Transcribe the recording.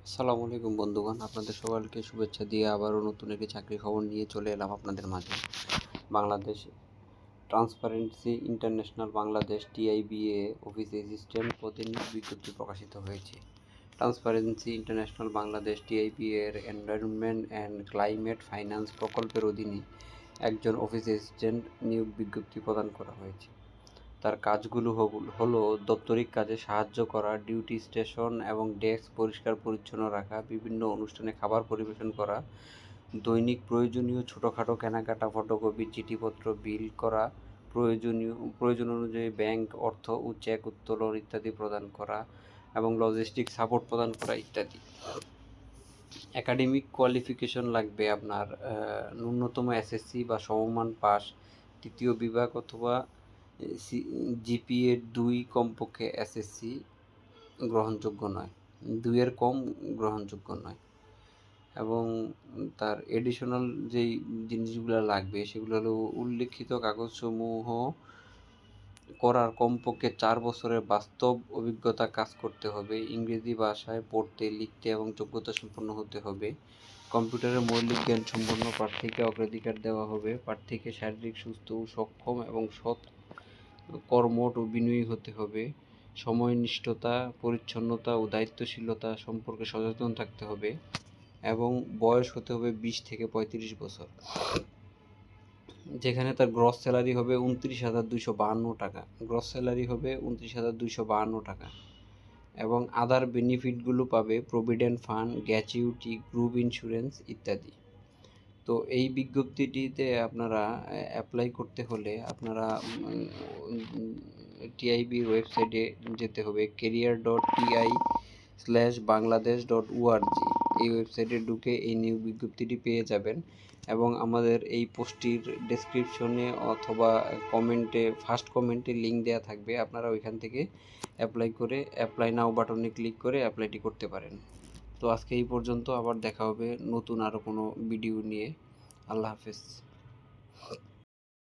আসসালামু আলাইকুম বন্ধুগণ, আপনাদের সবাইকে শুভেচ্ছা দিয়ে আবারও নতুন একটি চাকরির খবর নিয়ে চলে এলাম আপনাদের মাঝে। বাংলাদেশ ট্রান্সপারেন্সি ইন্টারন্যাশনাল বাংলাদেশ টিআইবিএ অফিস অ্যাসিস্ট্যান্ট পদে নিয়োগ বিজ্ঞপ্তি প্রকাশিত হয়েছে। ট্রান্সপারেন্সি ইন্টারন্যাশনাল বাংলাদেশ টিআইবিএ এর এনভায়রনমেন্ট অ্যান্ড ক্লাইমেট ফাইন্যান্স প্রকল্পের অধীনে একজন অফিস অ্যাসিস্ট্যান্ট নিয়োগ বিজ্ঞপ্তি প্রদান করা হয়েছে। তার কাজগুলো হলো দপ্তরিক কাজে সাহায্য করা, ডিউটি স্টেশন এবং ডেস্ক পরিষ্কার পরিচ্ছন্ন রাখা, বিভিন্ন অনুষ্ঠানে খাবার পরিবেশন করা, দৈনিক প্রয়োজনীয় ছোটোখাটো কেনাকাটা, ফটোকপি, চিঠিপত্র বিল করা, প্রয়োজন অনুযায়ী ব্যাংক অর্থ ও চেক উত্তোলন ইত্যাদি প্রদান করা এবং লজিস্টিক সাপোর্ট প্রদান করা ইত্যাদি। একাডেমিক কোয়ালিফিকেশন লাগবে আপনার ন্যূনতম এসএসসি বা সমমান পাস, তৃতীয় বিভাগ অথবা জিপিএ 2 কমপক্ষে এসএসসি গ্রহণযোগ্য নয়, 2 এর কম গ্রহণযোগ্য নয়। এবং তার এডিশনাল যেই জিনিসগুলো লাগবে সেগুলো হলো উল্লিখিত কাগজসমূহ করার কমপক্ষে 4 বছরের বাস্তব অভিজ্ঞতা কাজ করতে হবে, ইংরেজি ভাষায় পড়তে লিখতে এবং যোগ্যতা সম্পন্ন হতে হবে, কম্পিউটারের মৌলিক জ্ঞান সম্পন্ন প্রার্থীকে অগ্রাধিকার দেওয়া হবে, প্রার্থীকে শারীরিক সুস্থ ও সক্ষম এবং সৎ কর্মঠ ও বিনয়ী হতে হবে, সময়নিষ্ঠতা, পরিচ্ছন্নতা ও দায়িত্বশীলতা সম্পর্কে সচেতন থাকতে হবে এবং বয়স হতে হবে 20 থেকে 35 বছর। যেখানে তার গ্রস স্যালারি হবে 29,252 টাকা, গ্রস স্যালারি হবে 29,252 টাকা এবং আদার বেনিফিটগুলো পাবে provident fund, gratuity, group insurance ইত্যাদি। তো এই বিজ্ঞপ্তিটিতে আপনারা অ্যাপ্লাই করতে হলে আপনারা টিআইবির ওয়েবসাইটে যেতে হবে, career.ti/bangladesh.org। এই ওয়েবসাইটে ঢুকে এই নিয়োগ বিজ্ঞপ্তিটি পেয়ে যাবেন এবং আমাদের এই পোস্টটির ডেসক্রিপশনে অথবা কমেন্টে, ফার্স্ট কমেন্টে লিঙ্ক দেওয়া থাকবে, আপনারা ওইখান থেকে অ্যাপ্লাই নাও বাটনে ক্লিক করে অ্যাপ্লাইটি করতে পারেন। তো আজকে এই পর্যন্ত, আবার দেখা হবে নতুন আরও কোনো ভিডিও নিয়ে। আল্লাহ হাফেজ।